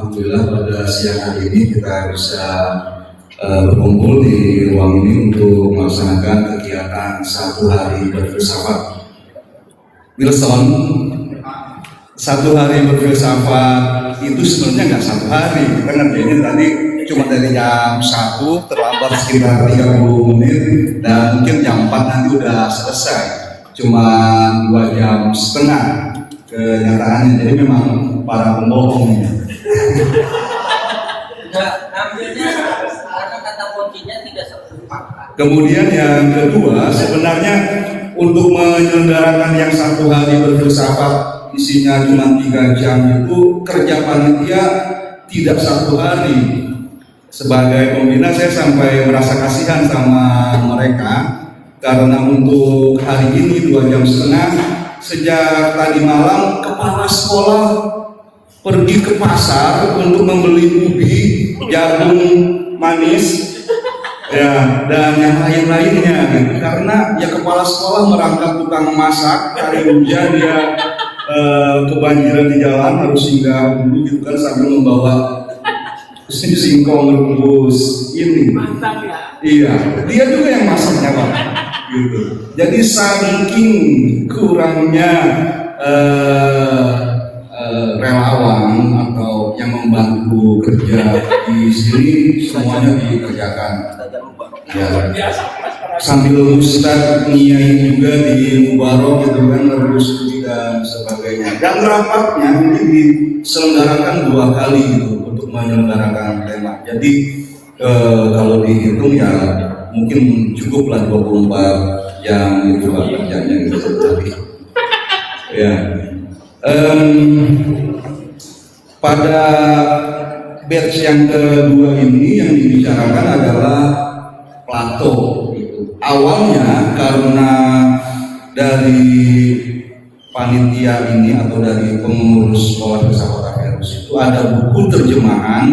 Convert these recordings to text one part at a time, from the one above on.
Alhamdulillah pada siang hari ini kita bisa berkumpul di ruang ini untuk melaksanakan kegiatan 1 hari berfilsafat. Wilson, 1 hari berfilsafat itu sebenarnya nggak 1 hari. Kita ngerjainnya tadi cuma dari jam 1 terlambat sekitar 30 menit dan mungkin jam 4 nanti udah selesai. Cuma 2,5 jam kenyataannya. Jadi memang para pembohong ini. Kemudian yang kedua, sebenarnya untuk menyelenggarakan yang 1 hari berfilsafat isinya cuma 3 jam itu kerja panitia tidak 1 hari. Sebagai pembina saya sampai merasa kasihan sama mereka karena untuk hari ini 2,5 jam sejak tadi malam kepala sekolah pergi ke pasar untuk membeli ubi, jagung manis, ya, dan yang lain-lainnya gitu. Karena ya kepala sekolah merangkap tukang masak, hari hujan dia kebanjiran di jalan harus singgah dulu gitu kan sambil membawa singkong rebus ini. Iya, dia juga yang masaknya Pak. Gitu. Jadi saking kurangnya relawan atau yang membantu kerja di sini semuanya dikerjakan. Ya, sambil ustaz niai juga di Mubarok gitu kan rebus dan sebagainya. Dan rapatnya ini diselenggarakan 2 kali gitu untuk menyelenggarakan tema. Jadi kalau dihitung ya mungkin cukuplah 24 jam itu kerjanya gitu tadi. Ya. Pada batch yang kedua ini yang dibicarakan adalah Plato gitu. Awalnya karena dari panitia ini atau dari pengurus sekolah filsafat Averus itu ada buku terjemahan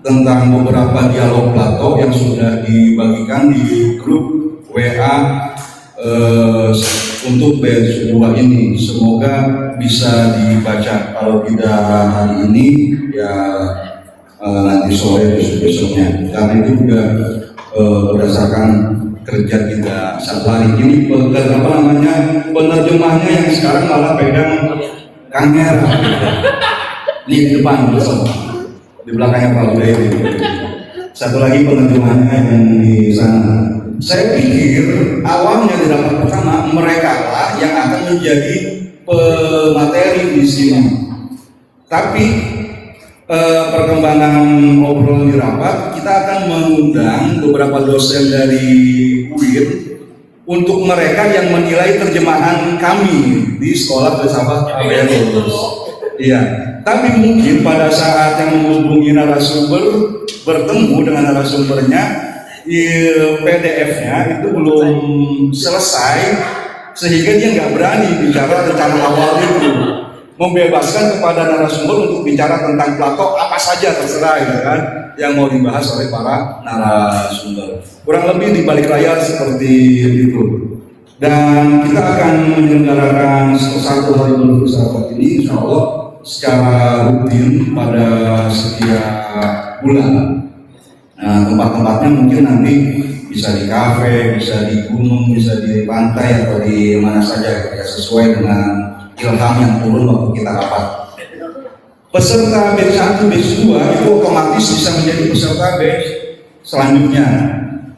tentang beberapa dialog Plato yang sudah dibagikan di grup WA untuk batch 2 ini. Semoga bisa dibaca. Kalau tidak hari ini ya nanti sore besok-besoknya. Karena itu juga berdasarkan kerja kita 1 hari ini penerjemahnya yang sekarang malah pegang kamera. Di depan bersama. Di belakangnya Pak Budaya itu. 1 lagi penerjemahnya yang di sana. Saya pikir awalnya didapat pertama mereka lah yang akan menjadi pemateri di sini. Tapi perkembangan obrolan di rapat kita akan mengundang beberapa dosen dari UIN untuk mereka yang menilai terjemahan kami di Sekolah Filsafat Averus. Iya. Tapi mungkin pada saat yang menghubungi narasumber bertemu dengan narasumbernya PDF-nya itu belum selesai sehingga dia nggak berani bicara rencana awal itu, membebaskan kepada narasumber untuk bicara tentang Plato apa saja terserah gitu kan yang mau dibahas oleh para narasumber. Kurang lebih di balik layar seperti itu. Dan kita akan menyelenggarakan 1 hari berfilsafat ini insya Allah secara rutin pada setiap bulan. Nah, tempat-tempatnya mungkin nanti bisa di kafe, bisa di gunung, bisa di pantai atau di mana saja ya, sesuai dengan ilham yang turun waktu kita rapat. Peserta batch 1, batch 2 itu otomatis bisa menjadi peserta batch selanjutnya.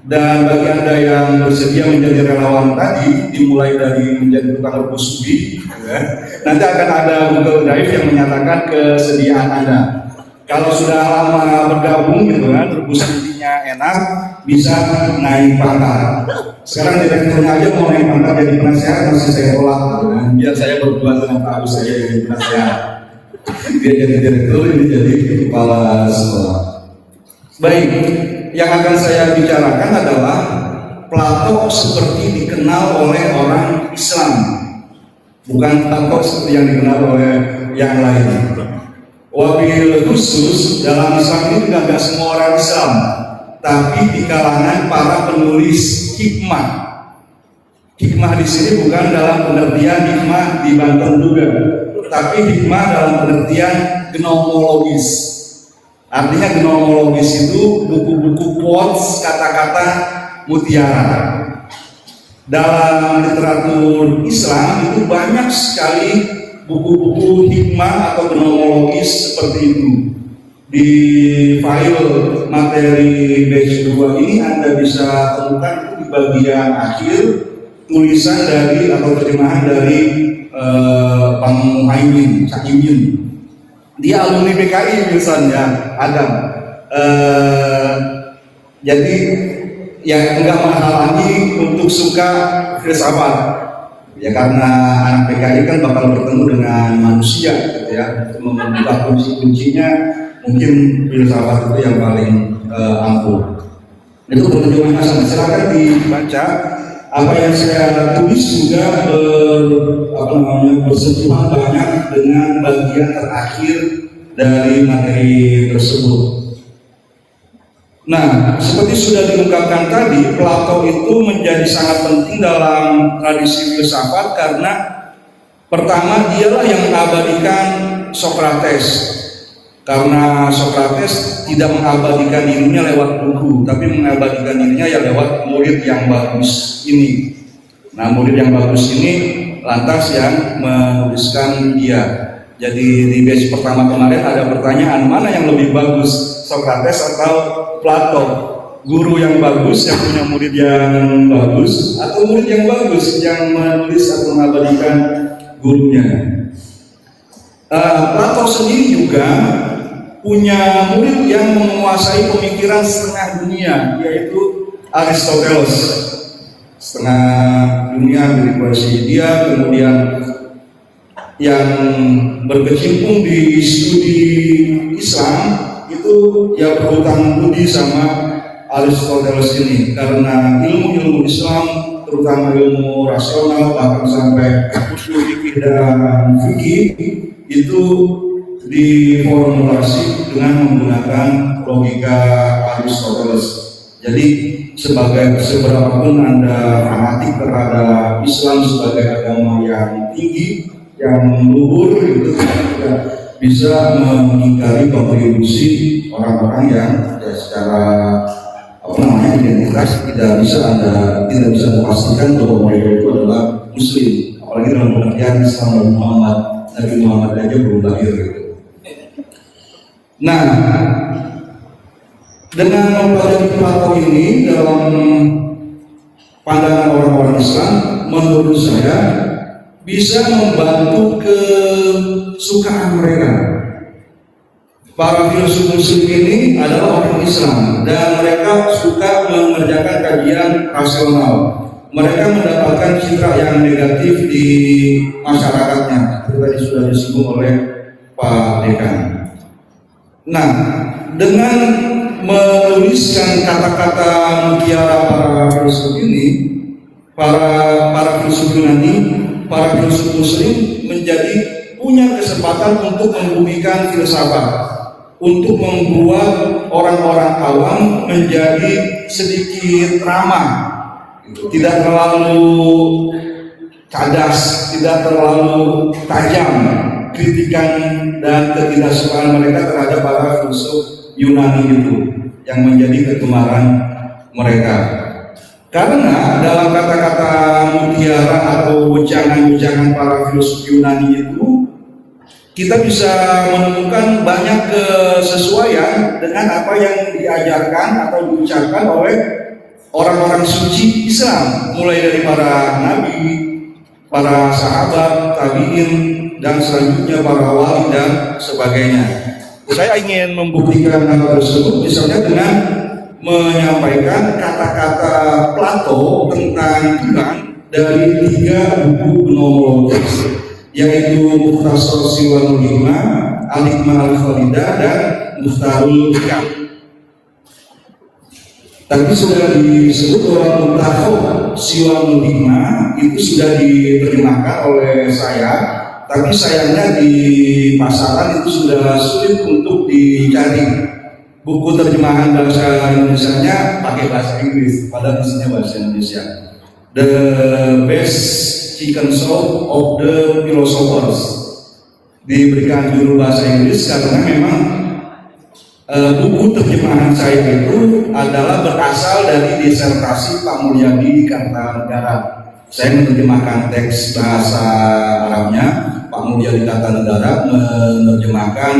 Dan bagi Anda yang bersedia menjadi relawan tadi, dimulai dari menjadi tukang rebus ubi, ya, nanti akan ada Google Drive yang menyatakan kesediaan Anda. Kalau sudah lama bergabung gitu kan, rebusan ubinya enak, bisa naik pangkat. Sekarang direkturnya aja mau naik pangkat jadi penasehat masih saya tolak, gitu kan. Biar saya berdua dengan Pak Agus saja jadi penasehat. Dia jadi direktur, ini jadi kepala sekolah. Baik, yang akan saya bicarakan adalah Plato seperti dikenal oleh orang Islam, bukan Plato seperti yang dikenal oleh yang lain. Wabil khusus dalam Islam ini juga nggak semua orang Islam, tapi di kalangan para penulis hikmah. Hikmah di sini bukan dalam pengertian hikmah di Banten juga, tapi hikmah dalam pengertian gnomologis. Artinya gnomologis itu buku-buku quotes kata-kata mutiara. Dalam literatur Islam itu banyak sekali buku-buku hikmah atau gnomologis seperti itu. Di file materi batch 2 ini Anda bisa temukan itu di bagian akhir tulisan dari atau terjemahan dari Bang Muhaimin, Caimin. Dia alumni PKI misalnya, Adam. Jadi ya enggak mahal lagi untuk suka filsafat. Ya karena anak PKI kan bakal bertemu dengan manusia gitu ya. Membuka kunci-kuncinya mungkin filsafat itu yang paling ampuh. Itu pertunjukan sama. Silakan dibaca. Apa yang saya tulis juga bersentuhan banyak dengan bagian terakhir dari materi tersebut. Nah, seperti sudah diungkapkan tadi, Plato itu menjadi sangat penting dalam tradisi filsafat karena pertama dialah yang mengabadikan Sokrates. Karena Sokrates tidak mengabadikan dirinya lewat buku, tapi mengabadikan dirinya ya lewat murid yang bagus ini. Nah, murid yang bagus ini lantas yang menuliskan dia. Jadi di batch pertama kemarin ada pertanyaan, mana yang lebih bagus, Sokrates atau Plato? Guru yang bagus yang punya murid yang bagus, atau murid yang bagus yang menulis atau mengabadikan gurunya? Plato sendiri juga punya murid yang menguasai pemikiran setengah dunia, yaitu Aristoteles. Setengah dunia berkuasai dia, kemudian yang berkecimpung di studi Islam itu ya berhutang budi sama Aristoteles ini, karena ilmu-ilmu Islam, terutama ilmu rasional bahkan sampai usul fikih dan fikih itu diformulasi dengan menggunakan logika Aristoteles. Jadi seberapapun Anda fanatik terhadap Islam sebagai agama yang tinggi, yang luhur, itu tidak bisa mengingkari kontribusi orang-orang yang ya, secara identitas tidak bisa memastikan bahwa mereka itu adalah Muslim, apalagi dalam pengertian Islam dan Nabi Muhammad aja belum lahir gitu. Nah, dengan mempelajari Plato ini dalam pandangan orang-orang Islam, menurut saya bisa membantu kesukaan mereka. Para filsuf Muslim ini adalah orang Islam dan mereka suka mengerjakan kajian rasional. Mereka mendapatkan citra yang negatif di masyarakatnya, seperti tadi sudah disinggung oleh Pak Dekan. Nah, dengan menuliskan kata-kata mutiara para filsuf ini, para filsuf Yunani, para filsuf Muslim menjadi punya kesempatan untuk membumikan filsafat, untuk membuat orang-orang awam menjadi sedikit ramah, tidak terlalu cadas, tidak terlalu tajam kritikan dan ketidaksukaan mereka terhadap para filsuf Yunani itu yang menjadi kegemaran mereka. Karena dalam kata-kata mutiara atau wejangan-wejangan para filsuf Yunani itu, kita bisa menemukan banyak kesesuaian dengan apa yang diajarkan atau diucapkan oleh orang-orang suci Islam, mulai dari para nabi, para sahabat, tabi'in, dan selanjutnya para wali dan sebagainya. Saya ingin membuktikan hal tersebut misalnya dengan menyampaikan kata-kata Plato tentang Tuhan dari 3 buku gnomologis, yaitu Mukhtasar Siwanul Hikmah, Al-Hikmah Al-Khalidah, dan Mukhtarul Hikam. Tapi sudah disebut oleh Mukhtasar Siwanul Hikmah itu sudah diterjemahkan oleh saya, tapi sayangnya di pasaran itu sudah sulit untuk dicari. Buku terjemahan bahasa Indonesianya pakai bahasa Inggris, padahal isinya bahasa Indonesia. The Best Chicken Soup of the Philosophers diberikan judul bahasa Inggris karena memang buku terjemahan saya itu adalah berasal dari disertasi Pak Mulyadi di Kartanegara. Saya menerjemahkan teks bahasa Arabnya, Pak Mulyadi Kartanegara menerjemahkan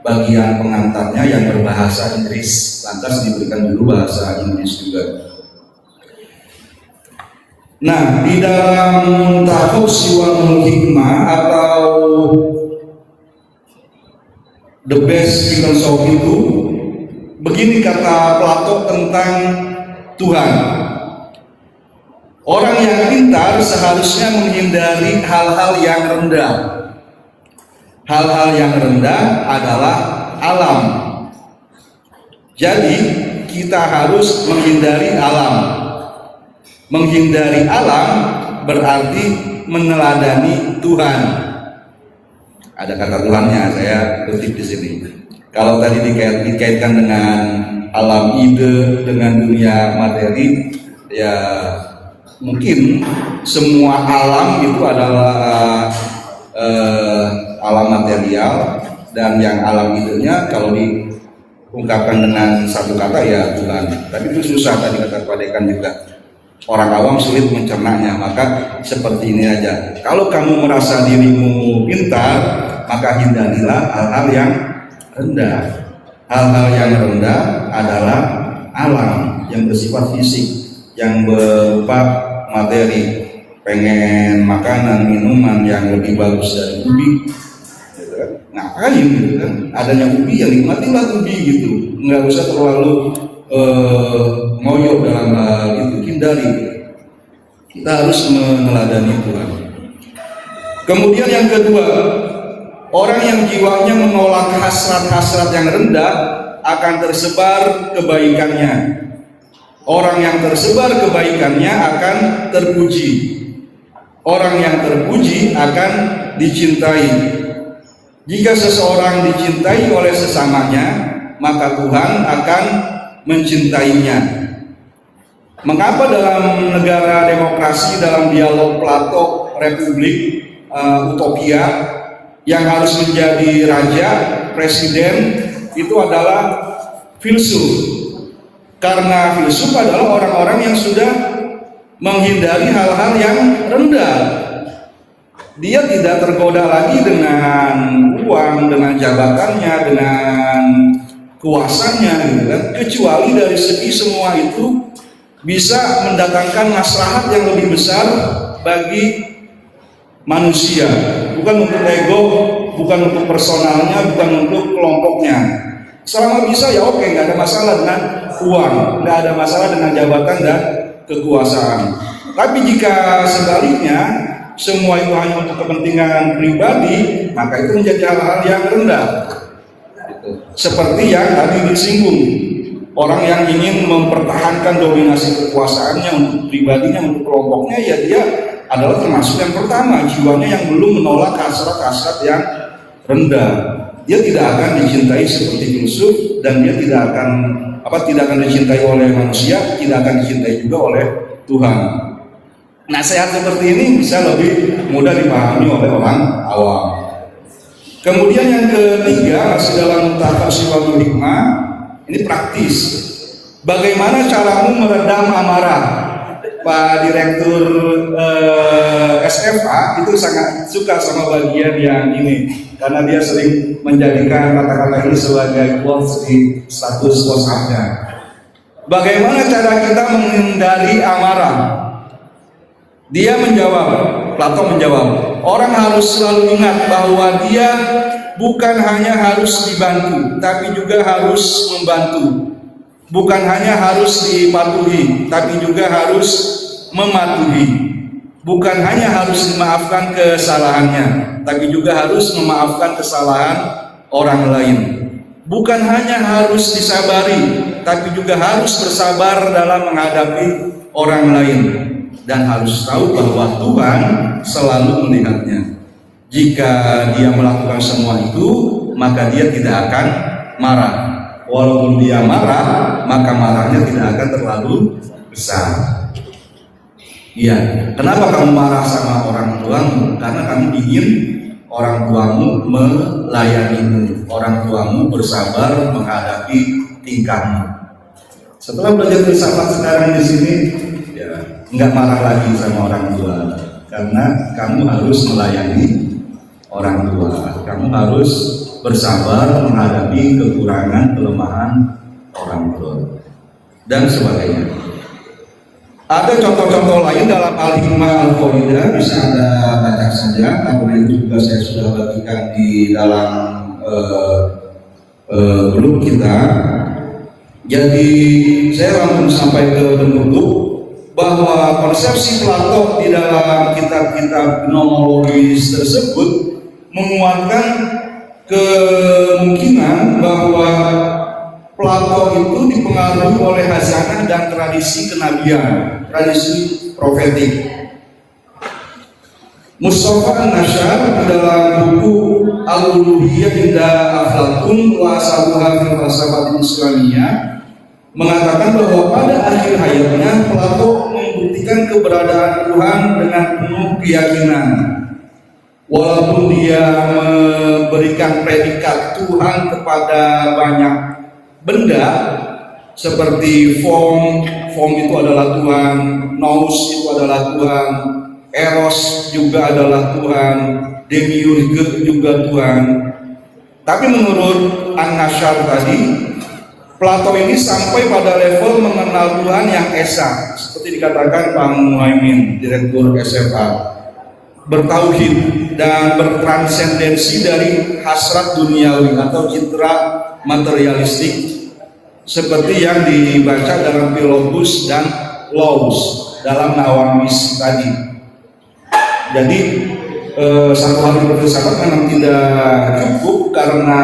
bagian pengantarnya yang berbahasa Inggris, lantas diberikan dulu bahasa Inggris juga. Nah, di dalam Muntahab Siwal Hikmah atau The Best Philosophy itu, begini kata Plato tentang Tuhan. Orang yang pintar seharusnya menghindari hal-hal yang rendah. Hal-hal yang rendah adalah alam. Jadi kita harus menghindari alam. Menghindari alam berarti meneladani Tuhan. Ada kata Tuhannya, saya kutip di sini. Kalau tadi dikaitkan dengan alam ide, dengan dunia materi, ya mungkin semua alam itu adalah alam material, dan yang alam idenya kalau diungkapkan dengan satu kata ya Tuhan. Tapi itu susah tadi kata Pak Dekan juga. Orang awam sulit mencernanya, maka seperti ini aja. Kalau kamu merasa dirimu pintar, maka hindarilah hal-hal yang rendah. Hal-hal yang rendah adalah alam yang bersifat fisik, yang berupa materi. Pengen makanan, minuman yang lebih bagus dari ubi, gitu kan? Ngapain gitu kan? Adanya ubi yang nikmatilah ubi gitu. Nggak usah terlalu ngoyo dalam hal itu, hindari. Kita harus meneladani Tuhan. Kemudian yang kedua, orang yang jiwanya menolak hasrat-hasrat yang rendah akan tersebar kebaikannya. Orang yang tersebar kebaikannya akan terpuji. Orang yang terpuji akan dicintai. Jika seseorang dicintai oleh sesamanya, maka Tuhan akan mencintainya. Mengapa dalam negara demokrasi, dalam dialog Plato, republik, utopia, yang harus menjadi raja, presiden, itu adalah filsuf? Karena filsuf adalah orang-orang yang sudah menghindari hal-hal yang rendah. Dia tidak tergoda lagi dengan uang, dengan jabatannya, dengan kuasanya, gitu kan? Kecuali dari segi semua itu bisa mendatangkan maslahat yang lebih besar bagi manusia, bukan untuk ego, bukan untuk personalnya, bukan untuk kelompoknya. Selama bisa ya oke, nggak ada masalah dengan uang, nggak ada masalah dengan jabatan dan kekuasaan. Tapi jika sebaliknya semua itu hanya untuk kepentingan pribadi, maka itu menjadi hal-hal yang rendah. Seperti yang tadi disinggung, orang yang ingin mempertahankan dominasi kekuasaannya untuk pribadinya, untuk kelompoknya, ya dia adalah termasuk yang pertama, jiwanya yang belum menolak hasrat-hasrat yang rendah. Dia tidak akan dicintai seperti filsuf, dan dia tidak akan dicintai oleh manusia, tidak akan dicintai juga oleh Tuhan. Nasihat seperti ini bisa lebih mudah dipahami oleh orang awam. Kemudian yang ketiga, masih dalam Muntahab Siwal Hikmah, ini praktis. Bagaimana caramu meredam amarah? Pak Direktur SFA itu sangat suka sama bagian yang ini, karena dia sering menjadikan kata-kata ini sebagai quotes di status WhatsApp-nya. Bagaimana cara kita menghindari amarah? Dia menjawab, Plato menjawab, orang harus selalu ingat bahwa dia bukan hanya harus dibantu, tapi juga harus membantu. Bukan hanya harus dipatuhi, tapi juga harus mematuhi. Bukan hanya harus memaafkan kesalahannya, tapi juga harus memaafkan kesalahan orang lain. Bukan hanya harus disabari, tapi juga harus bersabar dalam menghadapi orang lain. Dan harus tahu bahwa Tuhan selalu melihatnya. Jika dia melakukan semua itu, maka dia tidak akan marah. Walaupun dia marah, maka marahnya tidak akan terlalu besar. Iya, kenapa kamu marah sama orang tuamu? Karena kamu ingin orang tuamu melayanimu. orang tuamu, bersabar menghadapi tingkahmu. Setelah belajar filsafat sekarang di sini, ya nggak marah lagi sama orang tua, karena kamu harus melayani orang tua. Kamu harus bersabar menghadapi kekurangan, kelemahan orang tua, dan sebagainya. Ada contoh-contoh lain dalam Al-Hikmah Al-Fawaidah, bisa Anda baca saja, karena itu juga saya sudah bagikan di dalam grup kita. Jadi saya langsung sampai ke penutup bahwa konsepsi Plato di dalam kitab-kitab gnomologis tersebut menguatkan kemungkinan bahwa Plato itu dipengaruhi oleh hazanah dan tradisi kenabian, tradisi profetik. Mustafa An-Nasyar dalam buku Al-Uluhiyah Inda Aflatun wa Asabuha fil Falsafatil Islamiyah mengatakan bahwa pada akhir hayatnya Plato membuktikan keberadaan Tuhan dengan penuh keyakinan. Walaupun dia memberikan predikat Tuhan kepada banyak benda seperti form itu adalah Tuhan, nous itu adalah Tuhan, eros juga adalah Tuhan, demiurge juga Tuhan. Tapi menurut An-Nasyar tadi, Plato ini sampai pada level mengenal Tuhan yang esa, seperti dikatakan Pak Muhaimin, Direktur SFA, bertauhid dan bertransendensi dari hasrat duniawi atau citra materialistik seperti yang dibaca dalam Philogus dan Laws dalam Nawamis tadi. Jadi satu hal berfilsafat memang tidak cukup karena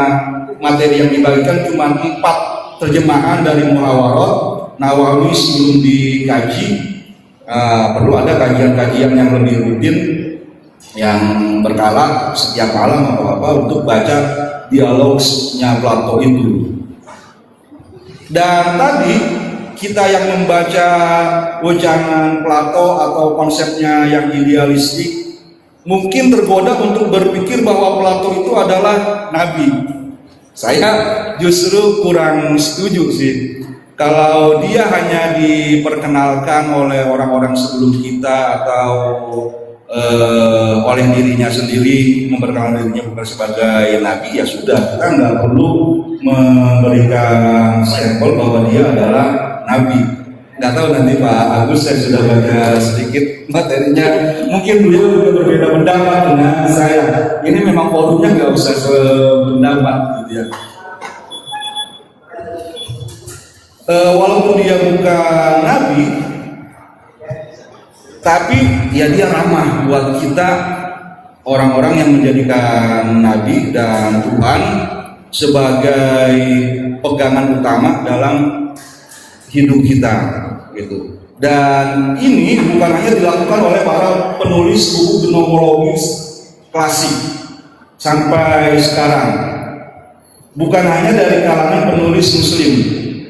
materi yang dibagikan cuma 4 terjemahan dari Muhawarat. Nawamis belum dikaji, perlu ada kajian-kajian yang lebih rutin yang berkala setiap malam atau apa untuk baca dialognya Plato itu. Dan tadi kita yang membaca wejangan Plato atau konsepnya yang idealistik mungkin tergoda untuk berpikir bahwa Plato itu adalah nabi. Saya justru kurang setuju sih. Kalau dia hanya diperkenalkan oleh orang-orang sebelum kita atau oleh dirinya sendiri memperkenalkan dirinya bukan sebagai nabi, ya sudah, kita nggak perlu memberikan sampel bahwa dia adalah nabi. Nggak tahu nanti Pak Agus, saya sudah baca sedikit materinya, mungkin beliau juga berbeda pendapat dengan saya. Ini memang forumnya nggak usah sependapat gitu ya. Walaupun dia bukan nabi, tapi ya dia ramah buat kita orang-orang yang menjadikan nabi dan Tuhan sebagai pegangan utama dalam hidup kita gitu. Dan ini bukan hanya dilakukan oleh para penulis buku gnomologis klasik sampai sekarang, bukan hanya dari kalangan penulis muslim.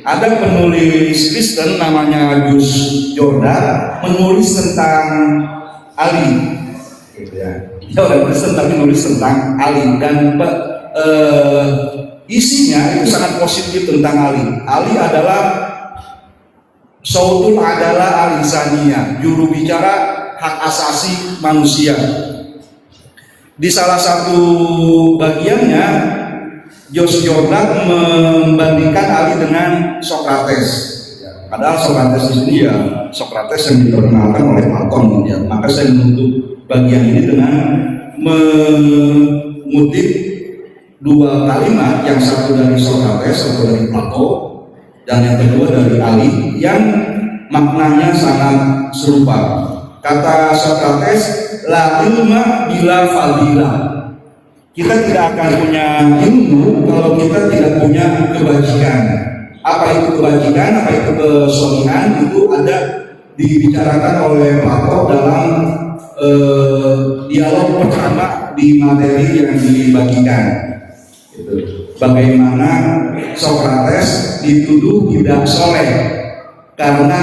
Ada penulis Kristen namanya Gus Jordan menulis tentang Ali, gitu ya. Dia orang Kristen tapi nulis tentang Ali dan isinya itu sangat positif tentang Ali. Ali adalah Sautul adalah al-insaniyah, juru bicara hak asasi manusia. Di salah satu bagiannya, Jos Jordan membandingkan Ali dengan Socrates. Padahal Socrates di sini ya Socrates yang diperkenalkan oleh Platon. Ya. Maka saya menutup bagian ini dengan mengutip 2 kalimat, yang satu dari Socrates, satu dari Plato, dan yang kedua dari Ali, yang maknanya sangat serupa. Kata Socrates, la ilma bila fadilah. Kita tidak akan punya ilmu kalau kita tidak punya kebajikan. Apa itu kebajikan, apa itu kesolihan, itu ada dibicarakan oleh Plato dalam dialog pertama di materi yang dibagikan. Bagaimana Socrates dituduh tidak soleh karena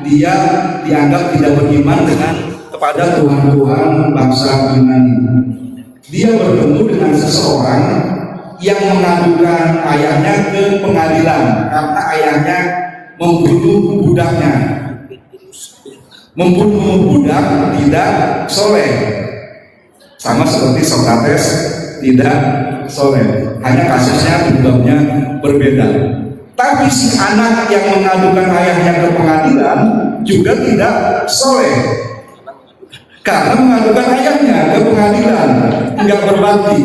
dia dianggap tidak beriman dengan kepada Tuhan-Tuhan bangsa Yunani. Dia bertemu dengan seseorang yang mengadukan ayahnya ke pengadilan karena ayahnya membunuh budaknya. Membunuh budak tidak soleh, sama seperti Sokrates tidak soleh, hanya kasusnya penyebabnya berbeda. Tapi si anak yang mengadukan ayahnya ke pengadilan juga tidak soleh, karena mengadukan ayahnya ke pengadilan nggak berbakti.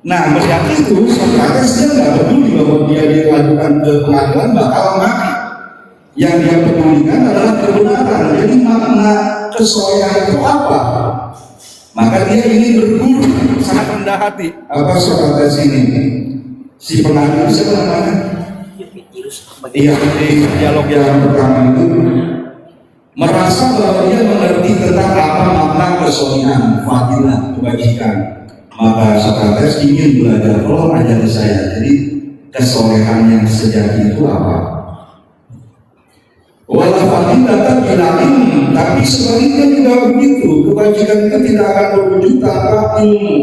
Nah, melihat itu Sokrates dia nggak peduli bahwa dia diadukan ke pengadilan bakal mati. Yang dia pedulikan adalah kebenaran. Jadi makna kesolehan itu apa? Maka dia ingin berguru, sangat rendah hati. Apa Sokrates ini? Si pengadil siapa namanya? Iya, di dialog yang pertama itu merasa bahwa dia mengerti tentang apa makna kesolehan, fadilah, kebajikan. Maka Sokrates ingin belajar, tolong ajari saya. Jadi kesolehan yang sejati itu apa? Walau fadilah bil'ilm, tapi sebaliknya juga begitu. Kebajikan itu tidak akan berwujud tanpa ilmu.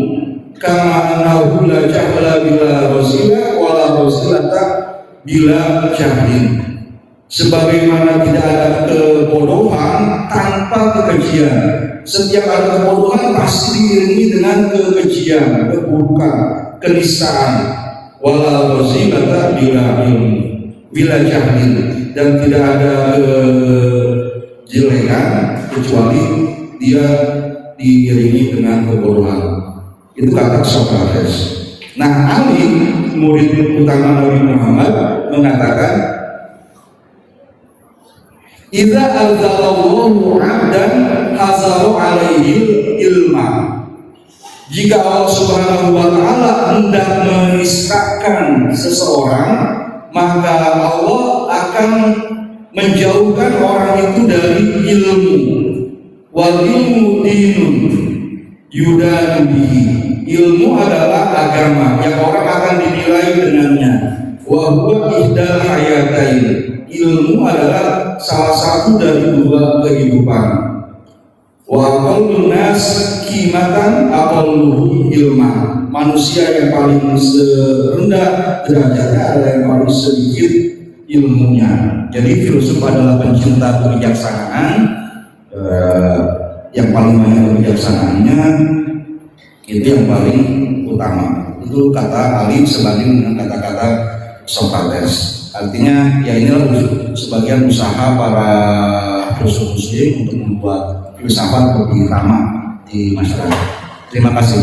Kama annahu la jahla bila wasilah wala wasilata bila jahlin. Sebagaimana tidak ada kebodohan tanpa kekejian. Setiap ada kebodohan pasti diiringi dengan kekejian, keburukan, kenistaan. Wala wasilata bila ilmu, bila jahlin. Dan tidak ada kejelekan kecuali dia diiringi dengan kebodohan. Itu kata Sokrates. Nah, Ali, murid utama Nabi Muhammad, mengatakan, "Idza alzallahu 'abdan hazaru 'alaihi ilma." Jika Allah Subhanahu wa taala hendak menistakan seseorang, maka Allah akan menjauhkan orang itu dari ilmu. Wal ilmu dinun yudanu bihi. Ilmu adalah agama yang orang akan dinilai dengannya. Wa huwa ihdal hayatain. Ilmu adalah salah satu dari dua kehidupan. Wa aqallun nas qimatan aqalluhum ilma. Manusia yang paling rendah derajatnya adalah yang paling sedikit ilmunya. Jadi filsuf adalah pencinta kebijaksanaan, yang paling banyak kebijaksanaannya itu yang paling utama. Itu kata Ali sebanding dengan kata-kata Sokrates. Artinya ya inilah sebagian usaha para filsuf muslim untuk membuat filsafat lebih ramah di masyarakat. Terima kasih.